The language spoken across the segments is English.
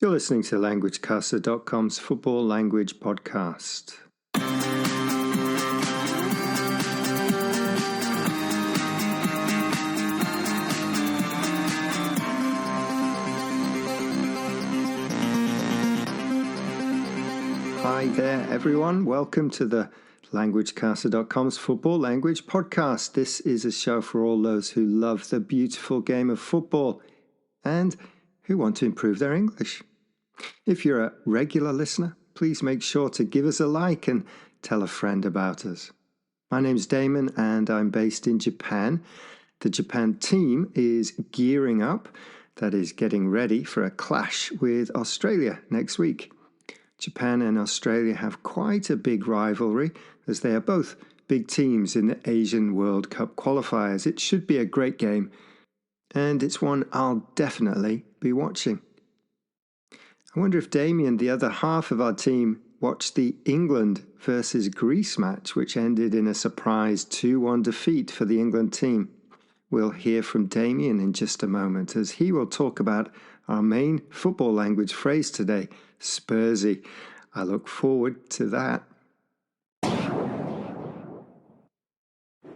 You're listening to LanguageCaster.com's Football Language Podcast. Hi there, everyone. Welcome to the LanguageCaster.com's Football Language Podcast. This is a show for all those who love the beautiful game of football and who want to improve their English. If you're a regular listener, please make sure to give us a like and tell a friend about us. My name's Damon and I'm based in Japan. The Japan team is gearing up, that is getting ready for a clash with Australia next week. Japan and Australia have quite a big rivalry as they are both big teams in the Asian World Cup qualifiers. It should be a great game and it's one I'll definitely be watching. I wonder if Damien, the other half of our team, watched the England versus Greece match, which ended in a surprise 2-1 defeat for the England team. We'll hear from Damien in just a moment, as he will talk about our main football language phrase today, Spursy. I look forward to that.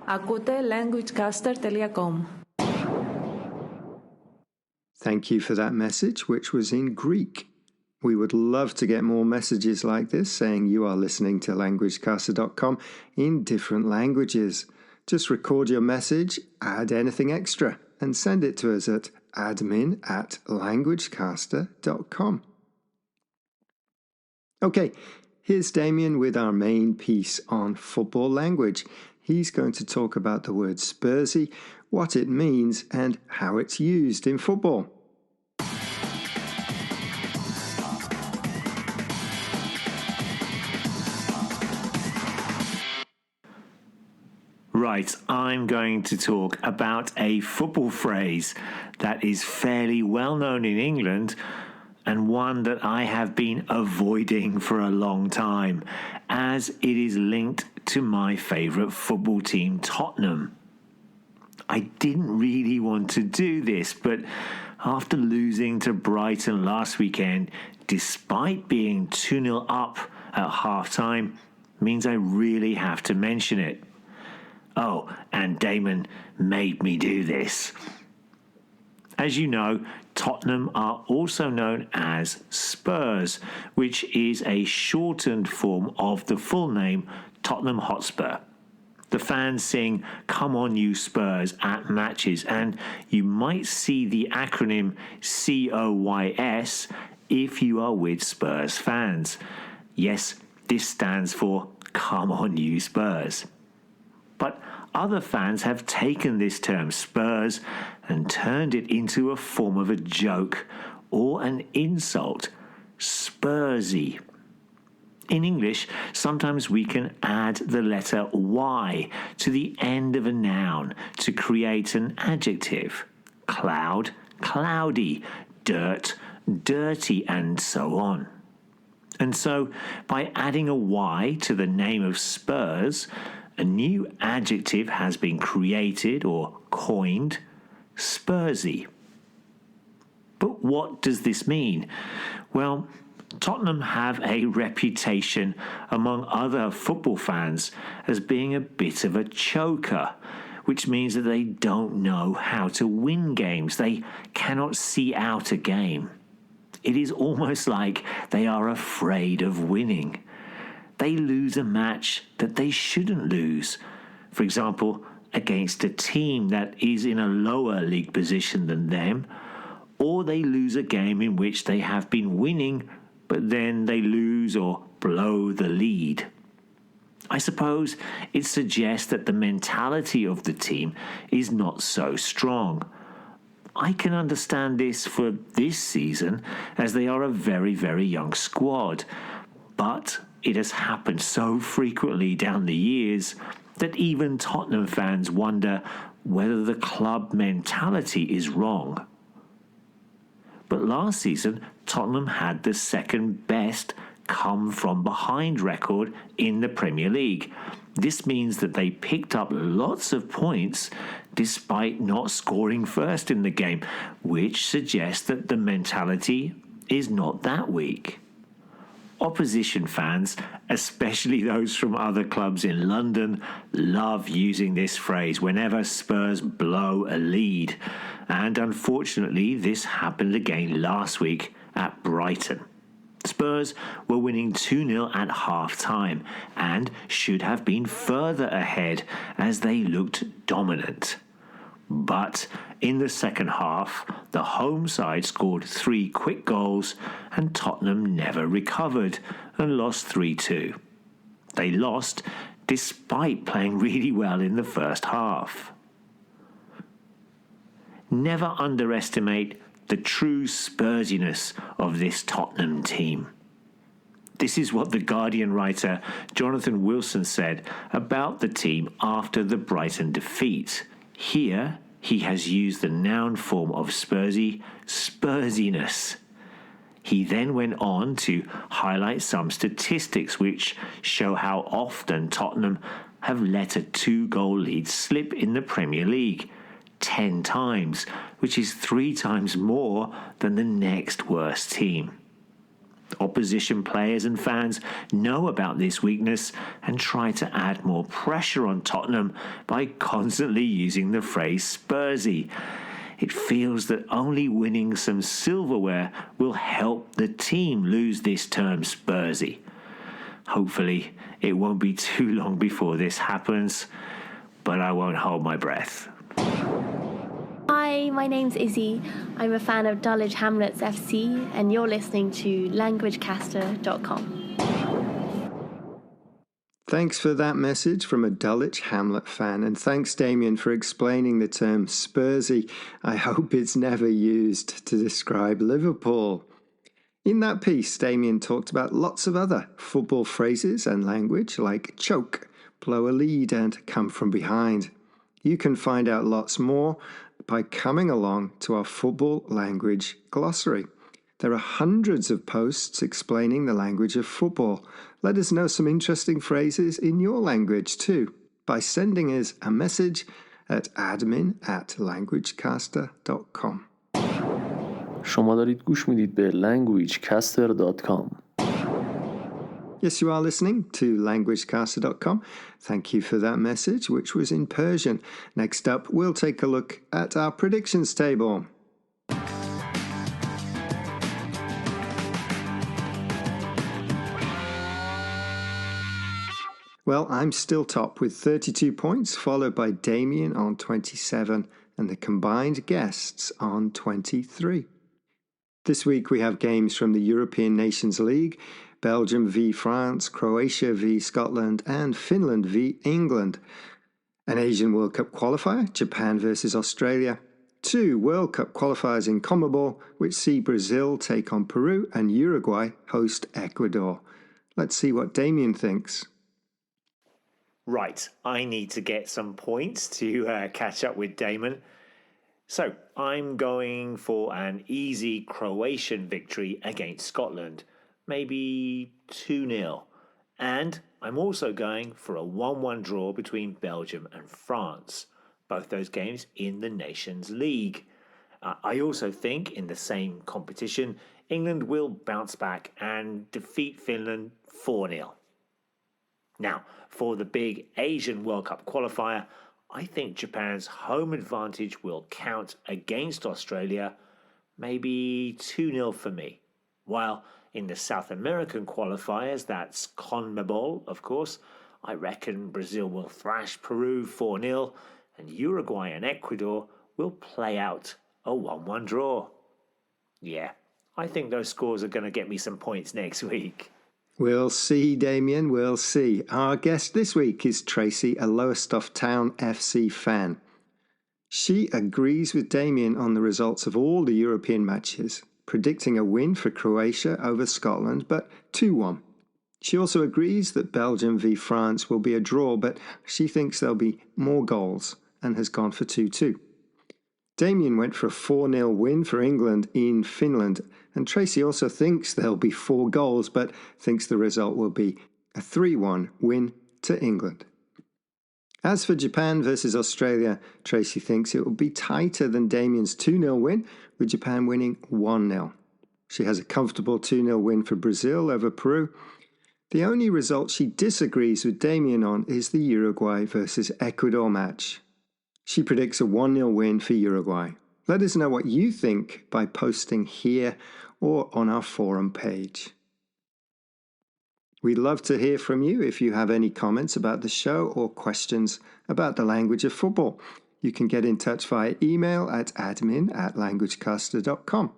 Ακούτε languagecaster.com. Thank you for that message, which was in Greek. We would love to get more messages like this saying you are listening to LanguageCaster.com in different languages. Just record your message, add anything extra, and send it to us at admin@languagecaster.com. Okay, here's Damien with our main piece on football language. He's going to talk about the word Spursy, what it means, and how it's used in football. Right, I'm going to talk about a football phrase that is fairly well known in England and one that I have been avoiding for a long time, as it is linked to my favourite football team, Tottenham. I didn't really want to do this, but after losing to Brighton last weekend, despite being 2-0 up at half-time, means I really have to mention it. Oh, and Damon made me do this. As you know, Tottenham are also known as Spurs, which is a shortened form of the full name Tottenham Hotspur. The fans sing "Come on you Spurs" at matches, and you might see the acronym COYS if you are with Spurs fans. Yes, this stands for "Come on you Spurs." But other fans have taken this term Spurs and turned it into a form of a joke or an insult, Spursy. In English, sometimes we can add the letter Y to the end of a noun to create an adjective. Cloud, cloudy, dirt, dirty, and so on. And so, by adding a Y to the name of Spurs, a new adjective has been created or coined, Spursy. But what does this mean? Well, Tottenham have a reputation among other football fans as being a bit of a choker, which means that they don't know how to win games. They cannot see out a game. It is almost like they are afraid of winning. They lose a match that they shouldn't lose. For example, against a team that is in a lower league position than them, or they lose a game in which they have been winning, but then they lose or blow the lead. I suppose it suggests that the mentality of the team is not so strong. I can understand this for this season, as they are a very, very young squad, but it has happened so frequently down the years that even Tottenham fans wonder whether the club mentality is wrong. But last season, Tottenham had the second best come-from-behind record in the Premier League. This means that they picked up lots of points despite not scoring first in the game, which suggests that the mentality is not that weak. Opposition fans, especially those from other clubs in London, love using this phrase whenever Spurs blow a lead. And unfortunately, this happened again last week at Brighton. Spurs were winning 2-0 at half-time and should have been further ahead as they looked dominant. But in the second half, the home side scored 3 quick goals and Tottenham never recovered and lost 3-2. They lost despite playing really well in the first half. Never underestimate the true Spursiness of this Tottenham team. This is what the Guardian writer Jonathan Wilson said about the team after the Brighton defeat. Here, he has used the noun form of Spursy, Spursiness. He then went on to highlight some statistics which show how often Tottenham have let a 2-goal lead slip in the Premier League. 10 times, which is 3 times more than the next worst team. Opposition players and fans know about this weakness and try to add more pressure on Tottenham by constantly using the phrase Spursy. It feels that only winning some silverware will help the team lose this term Spursy. Hopefully, it won't be too long before this happens, but I won't hold my breath. Hi, my name's Izzy. I'm a fan of Dulwich Hamlets FC, and you're listening to languagecaster.com. Thanks for that message from a Dulwich Hamlet fan, and thanks, Damien, for explaining the term Spursy. I hope it's never used to describe Liverpool. In that piece, Damien talked about lots of other football phrases and language like choke, blow a lead, and come from behind. You can find out lots more by coming along to our football language glossary. There are hundreds of posts explaining the language of football. Let us know some interesting phrases in your language too by sending us a message at admin@languagecaster.com. شما دارید گوش میدید به languagecaster.com. Yes, you are listening to languagecaster.com. Thank you for that message, which was in Persian. Next up, we'll take a look at our predictions table. Well, I'm still top with 32 points, followed by Damien on 27 and the combined guests on 23. This week we have games from the European Nations League, Belgium v France, Croatia v Scotland, and Finland v England. An Asian World Cup qualifier, Japan versus Australia. 2 World Cup qualifiers in CONMEBOL, which see Brazil take on Peru and Uruguay host Ecuador. Let's see what Damien thinks. Right, I need to get some points to catch up with Damon. So, I'm going for an easy Croatian victory against Scotland. Maybe 2-0. And I'm also going for a 1-1 draw between Belgium and France. Both those games in the Nations League. I also think in the same competition, England will bounce back and defeat Finland 4-0. Now, for the big Asian World Cup qualifier, I think Japan's home advantage will count against Australia, maybe 2-0 for me. While in the South American qualifiers, that's CONMEBOL, of course, I reckon Brazil will thrash Peru 4-0 and Uruguay and Ecuador will play out a 1-1 draw. Yeah, I think those scores are going to get me some points next week. We'll see, Damien, we'll see. Our guest this week is Tracy, a Lowestoft Town FC fan. She agrees with Damien on the results of all the European matches, predicting a win for Croatia over Scotland, but 2-1. She also agrees that Belgium v France will be a draw, but she thinks there'll be more goals and has gone for 2-2. Damien went for a 4-0 win for England in Finland, and Tracy also thinks there'll be 4 goals, but thinks the result will be a 3-1 win to England. As for Japan versus Australia, Tracy thinks it will be tighter than Damien's 2-0 win, with Japan winning 1-0. She has a comfortable 2-0 win for Brazil over Peru. The only result she disagrees with Damien on is the Uruguay versus Ecuador match. She predicts a 1-0 win for Uruguay. Let us know what you think by posting here or on our forum page. We'd love to hear from you if you have any comments about the show or questions about the language of football. You can get in touch via email at admin@languagecaster.com.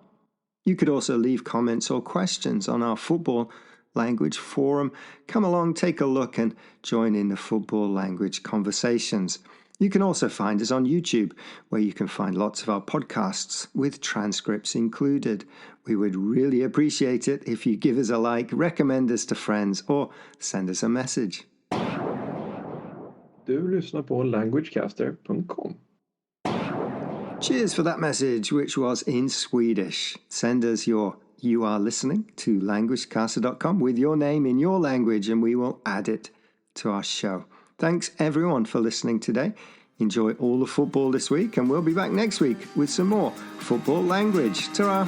You could also leave comments or questions on our football language forum. Come along, take a look and join in the football language conversations. You can also find us on YouTube, where you can find lots of our podcasts with transcripts included. We would really appreciate it if you give us a like, recommend us to friends, or send us a message. Du lyssnar på languagecaster.com. Cheers for that message, which was in Swedish. Send us you are listening to languagecaster.com with your name in your language, and we will add it to our show. Thanks everyone for listening today. Enjoy all the football this week, and we'll be back next week with some more football language. Ta-ra!